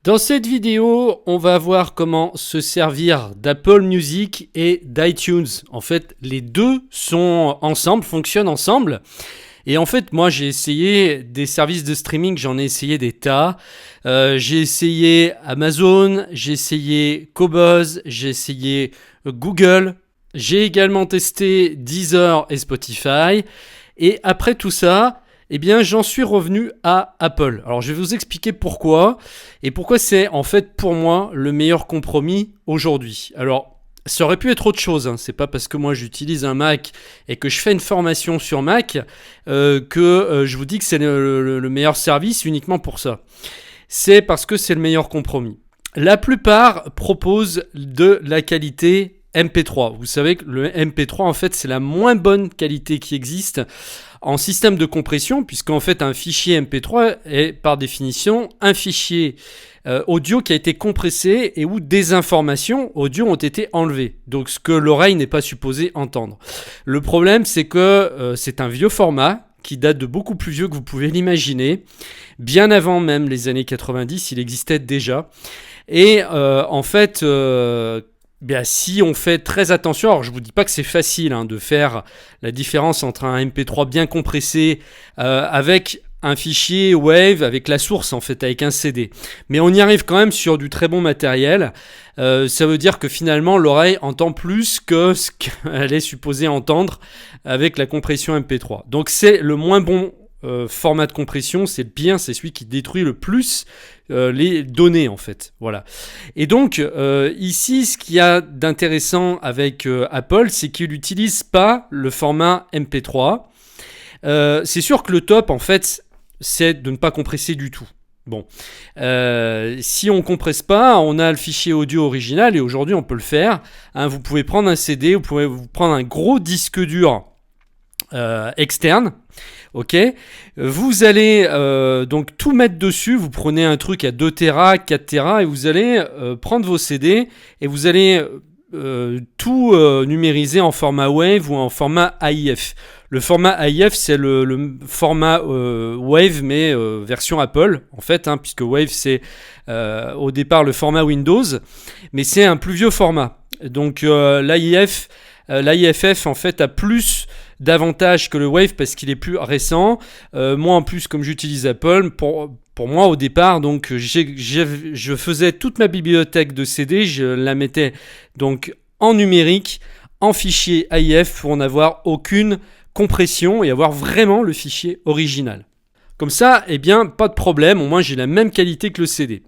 Dans cette vidéo, on va voir comment se servir d'Apple Music et d'iTunes. En fait, les deux sont ensemble, fonctionnent ensemble. Et en fait, moi, j'ai essayé des services de streaming, j'en ai essayé des tas. J'ai essayé Amazon, j'ai essayé Qobuz, j'ai essayé Google. J'ai également testé Deezer et Spotify. Et après tout ça, eh bien, j'en suis revenu à Apple. Alors, je vais vous expliquer pourquoi et pourquoi c'est en fait pour moi le meilleur compromis aujourd'hui. Alors, ça aurait pu être autre chose. C'est pas parce que moi j'utilise un Mac et que je fais une formation sur Mac que je vous dis que c'est le meilleur service uniquement pour ça. C'est parce que c'est le meilleur compromis. La plupart proposent de la qualité MP3. Vous savez que le MP3, en fait, c'est la moins bonne qualité qui existe en système de compression, puisqu'en fait, un fichier MP3 est par définition un fichier audio qui a été compressé et où des informations audio ont été enlevées. Donc, ce que l'oreille n'est pas supposée entendre. Le problème, c'est que c'est un vieux format qui date de beaucoup plus vieux que vous pouvez l'imaginer. Bien avant même les années 90, il existait déjà. Et en fait... bien, si on fait très attention, alors je vous dis pas que c'est facile de faire la différence entre un MP3 bien compressé avec un fichier Wave, avec la source en fait, avec un CD. Mais on y arrive quand même sur du très bon matériel. Ça veut dire que finalement l'oreille entend plus que ce qu'elle est supposée entendre avec la compression MP3. Donc c'est le moins bon format de compression, c'est le pire, c'est celui qui détruit le plus les données en fait. Voilà. Et donc ici, ce qu'il y a d'intéressant avec Apple, c'est qu'il n'utilise pas le format MP3. C'est sûr que le top en fait, c'est de ne pas compresser du tout. Bon, si on compresse pas, on a le fichier audio original et aujourd'hui on peut le faire. Vous pouvez prendre un CD, vous pouvez vous prendre un gros disque dur externe. Ok, vous allez donc tout mettre dessus, vous prenez un truc à 2 Tera, 4 Tera et vous allez prendre vos CD et vous allez tout numériser en format Wave ou en format AIF. Le format AIF, c'est le format Wave, mais version Apple, en fait, puisque Wave, c'est au départ le format Windows, mais c'est un plus vieux format. Donc l'AIF, l'AIFF, en fait, a plus d'avantages que le Wave parce qu'il est plus récent. Moi, en plus, comme j'utilise Apple, pour moi, au départ, donc, je faisais toute ma bibliothèque de CD, je la mettais donc en numérique, en fichier AIF pour n'avoir aucune compression et avoir vraiment le fichier original. Comme ça, eh bien, pas de problème, au moins j'ai la même qualité que le CD.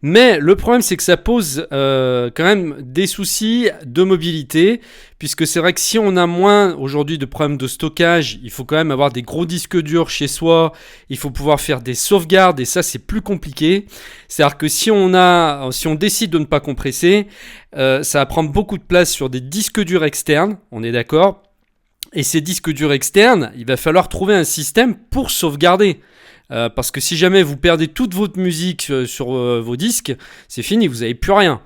Mais le problème, c'est que ça pose quand même des soucis de mobilité, puisque c'est vrai que si on a moins aujourd'hui de problèmes de stockage, il faut quand même avoir des gros disques durs chez soi, il faut pouvoir faire des sauvegardes, et ça, c'est plus compliqué. C'est-à-dire que si on décide de ne pas compresser, ça va prendre beaucoup de place sur des disques durs externes, on est d'accord ? Et ces disques durs externes, il va falloir trouver un système pour sauvegarder. Parce que si jamais vous perdez toute votre musique sur vos disques, c'est fini, vous n'avez plus rien.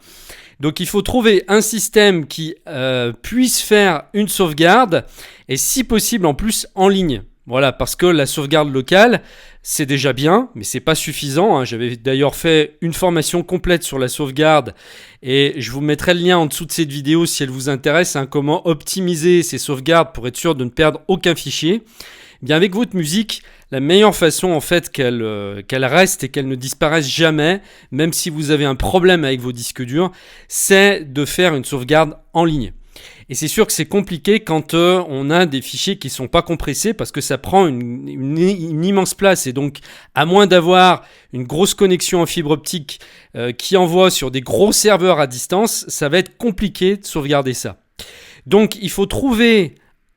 Donc il faut trouver un système qui puisse faire une sauvegarde et si possible en plus en ligne. Voilà, parce que la sauvegarde locale, c'est déjà bien, mais c'est pas suffisant. J'avais d'ailleurs fait une formation complète sur la sauvegarde et je vous mettrai le lien en dessous de cette vidéo si elle vous intéresse, comment optimiser ces sauvegardes pour être sûr de ne perdre aucun fichier. Bien avec votre musique, la meilleure façon en fait qu'elle reste et qu'elle ne disparaisse jamais, même si vous avez un problème avec vos disques durs, c'est de faire une sauvegarde en ligne. Et c'est sûr que c'est compliqué quand on a des fichiers qui ne sont pas compressés parce que ça prend une immense place. Et donc, à moins d'avoir une grosse connexion en fibre optique qui envoie sur des gros serveurs à distance, ça va être compliqué de sauvegarder ça. Donc, il faut trouver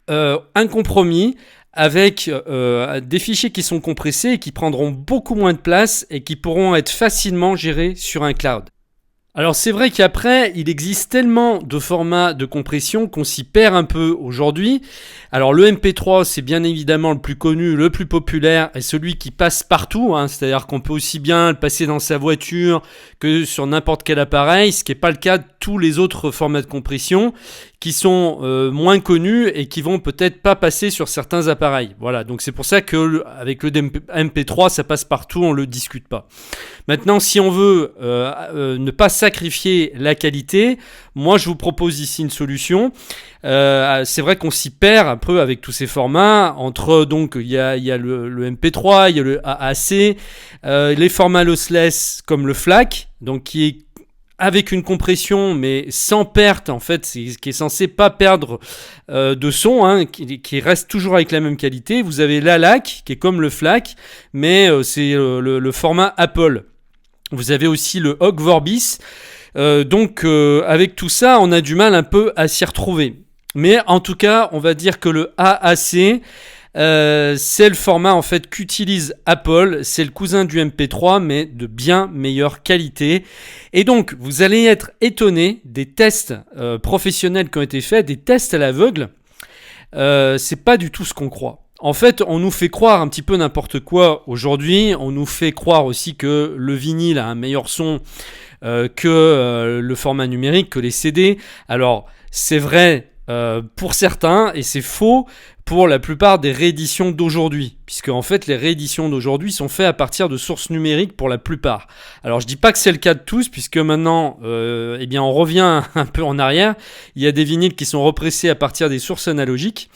un compromis avec des fichiers qui sont compressés et qui prendront beaucoup moins de place et qui pourront être facilement gérés sur un cloud. Alors c'est vrai qu'après, il existe tellement de formats de compression qu'on s'y perd un peu aujourd'hui. Alors le MP3, c'est bien évidemment le plus connu, le plus populaire et celui qui passe partout. C'est-à-dire qu'on peut aussi bien le passer dans sa voiture que sur n'importe quel appareil, ce qui n'est pas le cas de tous les autres formats de compression qui sont moins connus et qui vont peut-être pas passer sur certains appareils. Voilà, donc c'est pour ça que avec le MP3, ça passe partout, on le discute pas. Maintenant, si on veut ne pas sacrifier la qualité, moi je vous propose ici une solution. C'est vrai qu'on s'y perd un peu avec tous ces formats. Entre donc il y a le MP3, il y a le AAC, les formats lossless comme le FLAC, donc qui est avec une compression mais sans perte en fait, qui est censé pas perdre de son, hein, qui reste toujours avec la même qualité. Vous avez l'ALAC qui est comme le FLAC, mais c'est le format Apple. Vous avez aussi le Ogg Vorbis. Donc avec tout ça, on a du mal un peu à s'y retrouver. Mais en tout cas, on va dire que le AAC, c'est le format en fait qu'utilise Apple. C'est le cousin du MP3, mais de bien meilleure qualité. Et donc, vous allez être étonné des tests professionnels qui ont été faits, des tests à l'aveugle. C'est pas du tout ce qu'on croit. En fait, on nous fait croire un petit peu n'importe quoi aujourd'hui. On nous fait croire aussi que le vinyle a un meilleur son que le format numérique, que les CD. Alors, c'est vrai pour certains et c'est faux pour la plupart des rééditions d'aujourd'hui, puisque en fait les rééditions d'aujourd'hui sont faites à partir de sources numériques pour la plupart. Alors je dis pas que c'est le cas de tous, puisque maintenant eh bien on revient un peu en arrière. Il y a des vinyles qui sont repressés à partir des sources analogiques,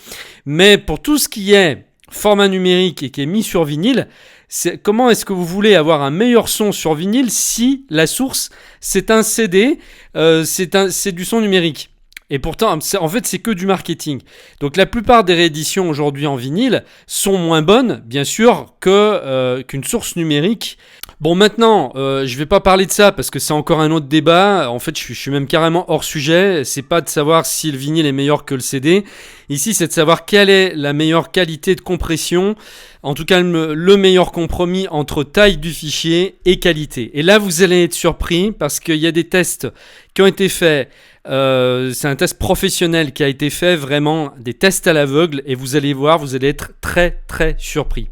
mais pour tout ce qui est format numérique et qui est mis sur vinyle, comment est-ce que vous voulez avoir un meilleur son sur vinyle si la source c'est un CD, c'est du son numérique? Et pourtant, en fait, c'est que du marketing. Donc, la plupart des rééditions aujourd'hui en vinyle sont moins bonnes, bien sûr, qu'une source numérique. Bon, maintenant, je vais pas parler de ça parce que c'est encore un autre débat. En fait, je suis même carrément hors sujet. C'est pas de savoir si le vinyle est meilleur que le CD. Ici, c'est de savoir quelle est la meilleure qualité de compression. En tout cas, le meilleur compromis entre taille du fichier et qualité. Et là, vous allez être surpris parce qu'il y a des tests qui ont été faits. C'est un test professionnel qui a été fait, vraiment des tests à l'aveugle, et vous allez voir, vous allez être très très surpris.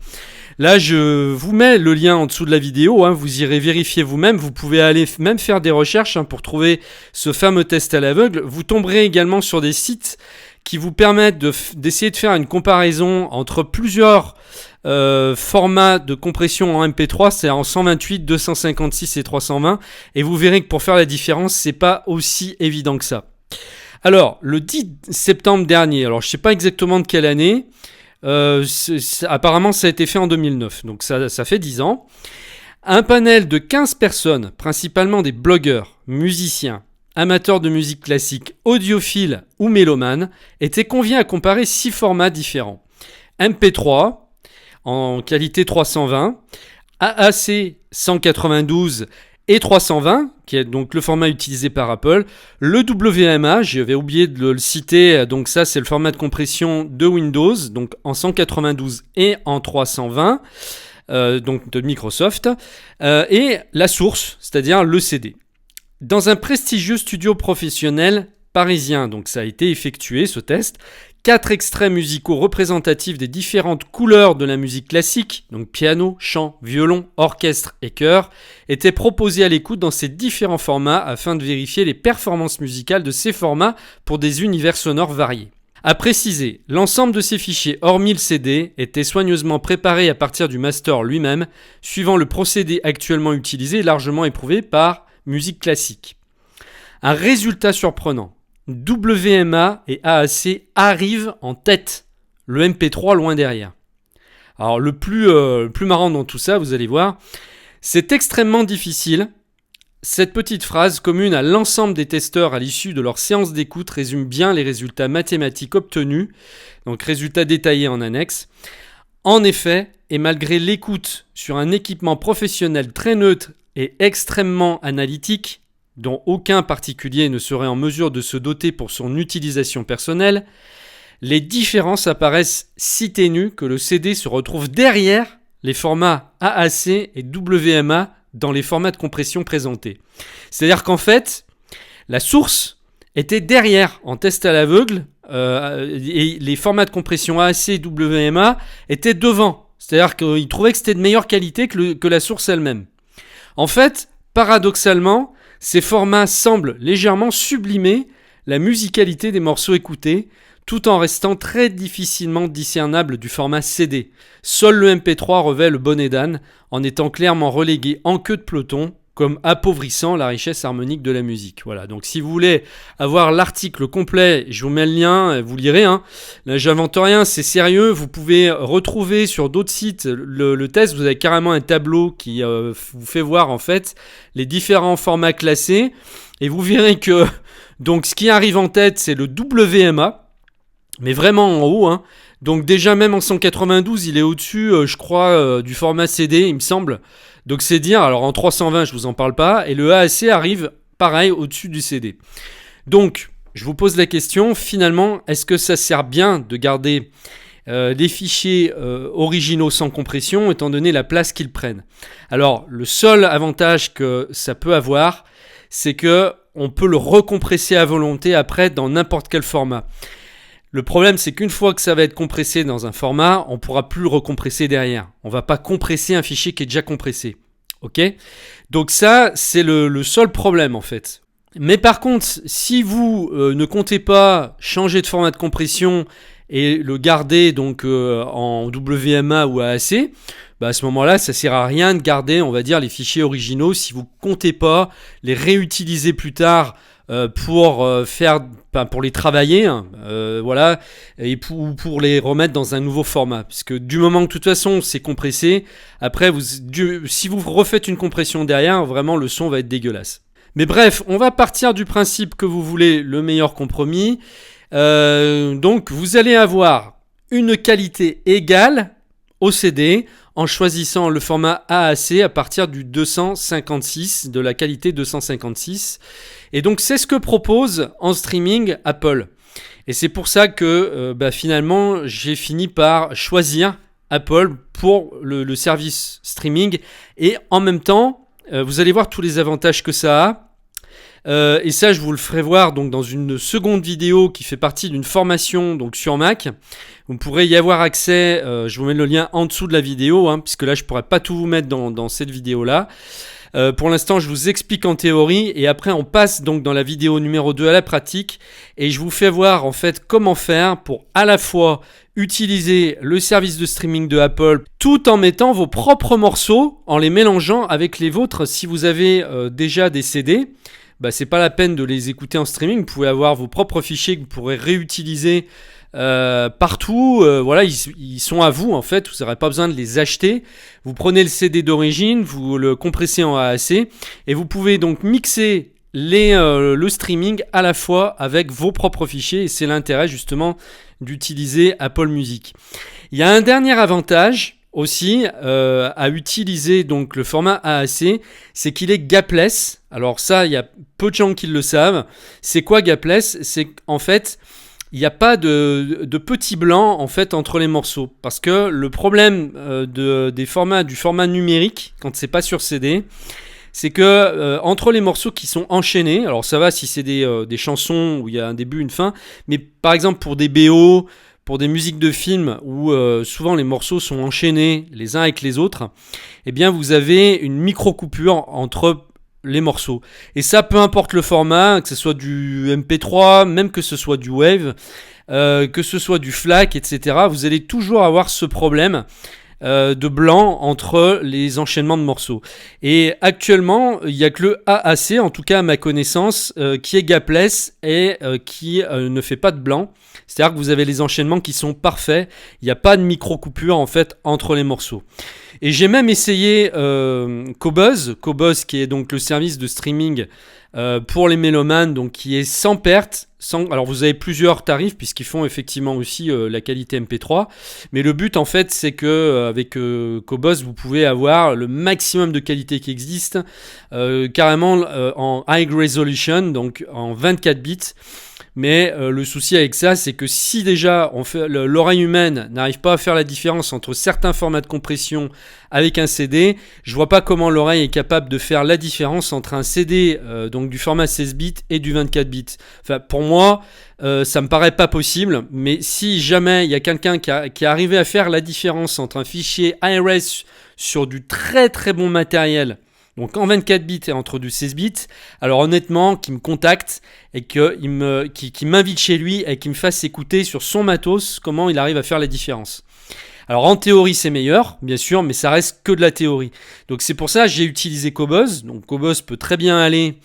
Là, je vous mets le lien en dessous de la vidéo, hein, vous irez vérifier vous-même, vous pouvez aller même faire des recherches pour trouver ce fameux test à l'aveugle. Vous tomberez également sur des sites qui vous permettent d'essayer de faire une comparaison entre plusieurs formats de compression en MP3, c'est en 128, 256 et 320, et vous verrez que pour faire la différence, c'est pas aussi évident que ça. Alors, le 10 septembre dernier, alors je sais pas exactement de quelle année, apparemment ça a été fait en 2009, donc ça fait 10 ans, un panel de 15 personnes, principalement des blogueurs, musiciens, amateurs de musique classique, audiophiles ou mélomanes, étaient conviés à comparer 6 formats différents. MP3, en qualité 320, AAC 192 et 320, qui est donc le format utilisé par Apple, le WMA, j'avais oublié de le citer, donc ça c'est le format de compression de Windows, donc en 192 et en 320, donc de Microsoft, et la source, c'est-à-dire le CD. Dans un prestigieux studio professionnel parisien, donc ça a été effectué ce test, 4 extraits musicaux représentatifs des différentes couleurs de la musique classique, donc piano, chant, violon, orchestre et chœur, étaient proposés à l'écoute dans ces différents formats afin de vérifier les performances musicales de ces formats pour des univers sonores variés. À préciser, l'ensemble de ces fichiers, hormis le CD, était soigneusement préparé à partir du master lui-même, suivant le procédé actuellement utilisé et largement éprouvé par musique classique. Un résultat surprenant. WMA et AAC arrivent en tête, le MP3 loin derrière. Alors le plus marrant dans tout ça, vous allez voir, c'est extrêmement difficile. Cette petite phrase commune à l'ensemble des testeurs à l'issue de leur séance d'écoute résume bien les résultats mathématiques obtenus, donc résultats détaillés en annexe. En effet, et malgré l'écoute sur un équipement professionnel très neutre et extrêmement analytique, dont aucun particulier ne serait en mesure de se doter pour son utilisation personnelle, les différences apparaissent si ténues que le CD se retrouve derrière les formats AAC et WMA dans les formats de compression présentés. C'est-à-dire qu'en fait, la source était derrière en test à l'aveugle et les formats de compression AAC et WMA étaient devant. C'est-à-dire qu'ils trouvaient que c'était de meilleure qualité que la source elle-même. En fait, paradoxalement, Ces formats semblent légèrement sublimer la musicalité des morceaux écoutés, tout en restant très difficilement discernable du format CD. Seul le MP3 revêt le bonnet d'âne, en étant clairement relégué en queue de peloton, comme appauvrissant la richesse harmonique de la musique. Voilà, donc si vous voulez avoir l'article complet, je vous mets le lien, vous lirez. Là, j'invente rien, c'est sérieux. Vous pouvez retrouver sur d'autres sites le test. Vous avez carrément un tableau qui vous fait voir en fait les différents formats classés. Et vous verrez que donc ce qui arrive en tête, c'est le WMA, mais vraiment en haut. Donc déjà même en 192, il est au-dessus, je crois, du format CD, il me semble. Donc c'est dire, alors en 320 je vous en parle pas, et le AAC arrive pareil au-dessus du CD. Donc je vous pose la question, finalement, est-ce que ça sert bien de garder des fichiers originaux sans compression étant donné la place qu'ils prennent? Alors le seul avantage que ça peut avoir, c'est que on peut le recompresser à volonté après dans n'importe quel format. Le problème, c'est qu'une fois que ça va être compressé dans un format, on ne pourra plus le recompresser derrière. On ne va pas compresser un fichier qui est déjà compressé. Ok ? Donc ça, c'est le seul problème en fait. Mais par contre, si vous ne comptez pas changer de format de compression et le garder donc en WMA ou AAC, à ce moment-là, ça ne sert à rien de garder, on va dire, les fichiers originaux si vous ne comptez pas les réutiliser plus tard pour les travailler, voilà, et pour les remettre dans un nouveau format. Parce que du moment que de toute façon c'est compressé, après si vous refaites une compression derrière, vraiment le son va être dégueulasse. Mais bref, on va partir du principe que vous voulez le meilleur compromis. Donc vous allez avoir une qualité égale au CD en choisissant le format AAC à partir du 256, de la qualité 256. Et donc c'est ce que propose en streaming Apple. Et c'est pour ça que finalement j'ai fini par choisir Apple pour le service streaming. Et en même temps, vous allez voir tous les avantages que ça a. Et ça, je vous le ferai voir donc dans une seconde vidéo qui fait partie d'une formation donc sur Mac. Vous pourrez y avoir accès, je vous mets le lien en dessous de la vidéo, puisque là je pourrais pas tout vous mettre dans cette vidéo-là. Pour l'instant, je vous explique en théorie et après on passe donc dans la vidéo numéro 2 à la pratique et je vous fais voir en fait comment faire pour à la fois utiliser le service de streaming de Apple tout en mettant vos propres morceaux, en les mélangeant avec les vôtres si vous avez déjà des CD. C'est pas la peine de les écouter en streaming, vous pouvez avoir vos propres fichiers que vous pourrez réutiliser partout, voilà, ils sont à vous en fait, vous n'aurez pas besoin de les acheter. Vous prenez le CD d'origine, vous le compressez en AAC et vous pouvez donc mixer le streaming à la fois avec vos propres fichiers et c'est l'intérêt justement d'utiliser Apple Music. Il y a un dernier avantage aussi à utiliser donc le format AAC, c'est qu'il est gapless. Alors ça, il y a peu de gens qui le savent. C'est quoi gapless ? C'est qu'en fait, il n'y a pas de petits blancs en fait entre les morceaux, parce que le problème du format numérique quand c'est pas sur CD, c'est que entre les morceaux qui sont enchaînés, alors ça va si c'est des chansons où il y a un début, une fin, mais par exemple pour des BO, pour des musiques de films où souvent les morceaux sont enchaînés les uns avec les autres, eh bien vous avez une micro-coupure entre les morceaux. Et ça, peu importe le format, que ce soit du MP3, même que ce soit du Wave, que ce soit du FLAC, etc., vous allez toujours avoir ce problème de blanc entre les enchaînements de morceaux. Et actuellement, il n'y a que le AAC, en tout cas à ma connaissance, qui est gapless et qui ne fait pas de blanc. C'est-à-dire que vous avez les enchaînements qui sont parfaits. Il n'y a pas de micro-coupure en fait entre les morceaux. Et j'ai même essayé Qobuz qui est donc le service de streaming pour les mélomanes, donc qui est sans perte. Alors vous avez plusieurs tarifs puisqu'ils font effectivement aussi la qualité MP3. Mais le but en fait c'est que avec Qobuz vous pouvez avoir le maximum de qualité qui existe, carrément en high resolution, donc en 24 bits. Mais le souci avec ça, c'est que si déjà l'oreille humaine n'arrive pas à faire la différence entre certains formats de compression avec un CD, je vois pas comment l'oreille est capable de faire la différence entre un CD donc du format 16 bits et du 24 bits. Enfin, pour moi, ça me paraît pas possible. Mais si jamais il y a quelqu'un qui est arrivé à faire la différence entre un fichier high-res sur du très très bon matériel, donc en 24 bits et entre du 16 bits, alors honnêtement, qu'il me contacte et qu'il m'invite chez lui et qu'il me fasse écouter sur son matos comment il arrive à faire la différence. Alors en théorie c'est meilleur, bien sûr, mais ça reste que de la théorie. Donc c'est pour ça que j'ai utilisé Cobuzz. Donc Cobuzz peut très bien aller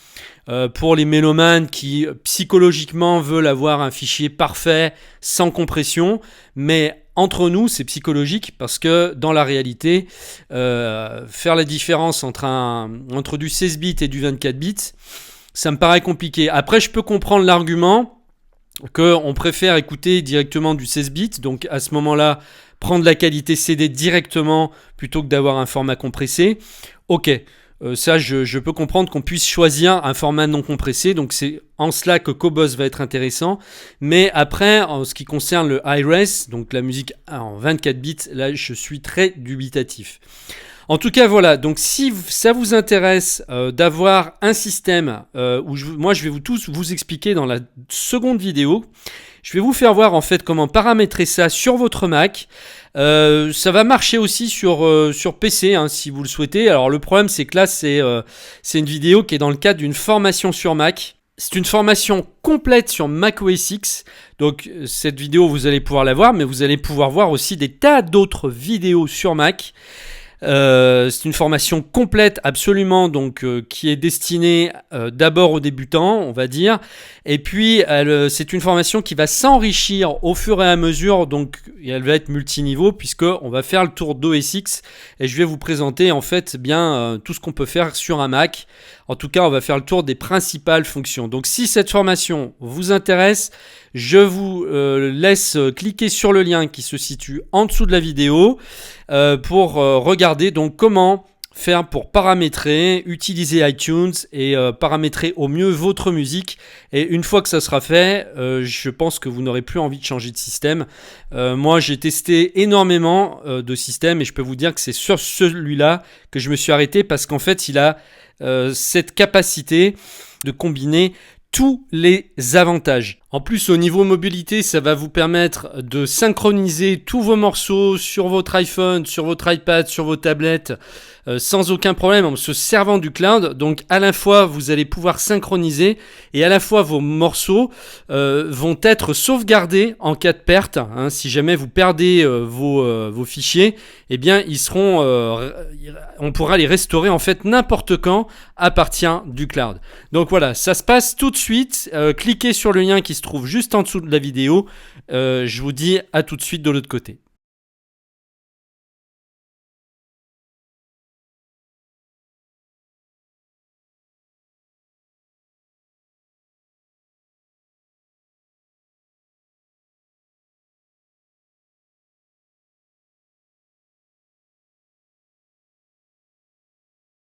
pour les mélomanes qui psychologiquement veulent avoir un fichier parfait, sans compression, mais entre nous c'est psychologique parce que dans la réalité, faire la différence entre du 16 bits et du 24 bits, ça me paraît compliqué. Après je peux comprendre l'argument qu'on préfère écouter directement du 16 bits, donc à ce moment-là, prendre la qualité CD directement plutôt que d'avoir un format compressé. Ok, ça je peux comprendre qu'on puisse choisir un format non compressé, donc c'est en cela que Cobuzz va être intéressant. Mais après, en ce qui concerne le high-res, donc la musique en 24 bits, là je suis très dubitatif. En tout cas, voilà, donc si ça vous intéresse d'avoir un système où moi je vais tous vous expliquer dans la seconde vidéo, je vais vous faire voir en fait comment paramétrer ça sur votre Mac. Ça va marcher aussi sur PC si vous le souhaitez. Alors le problème c'est que là c'est une vidéo qui est dans le cadre d'une formation sur Mac. C'est une formation complète sur Mac OS X. Donc cette vidéo vous allez pouvoir la voir, mais vous allez pouvoir voir aussi des tas d'autres vidéos sur Mac. C'est une formation complète absolument, donc qui est destinée d'abord aux débutants, on va dire, et puis c'est une formation qui va s'enrichir au fur et à mesure, donc elle va être multiniveau puisque on va faire le tour d'OS X et je vais vous présenter en fait bien tout ce qu'on peut faire sur un Mac. En tout cas, on va faire le tour des principales fonctions. Donc si cette formation vous intéresse, je vous laisse cliquer sur le lien qui se situe en dessous de la vidéo pour regarder donc comment faire pour paramétrer, utiliser iTunes et paramétrer au mieux votre musique. Et une fois que ça sera fait, je pense que vous n'aurez plus envie de changer de système. Moi, j'ai testé énormément de systèmes et je peux vous dire que c'est sur celui-là que je me suis arrêté parce qu'en fait, il a cette capacité de combiner tous les avantages. En plus, au niveau mobilité, ça va vous permettre de synchroniser tous vos morceaux sur votre iPhone, sur votre iPad, sur vos tablettes, sans aucun problème en se servant du cloud. Donc à la fois, vous allez pouvoir synchroniser et à la fois vos morceaux vont être sauvegardés en cas de perte. Si jamais vous perdez vos fichiers, eh bien ils seront, on pourra les restaurer en fait n'importe quand à partir du cloud. Donc voilà, ça se passe tout de suite. Cliquez sur le lien qui se trouve juste en dessous de la vidéo. Je vous dis à tout de suite de l'autre côté.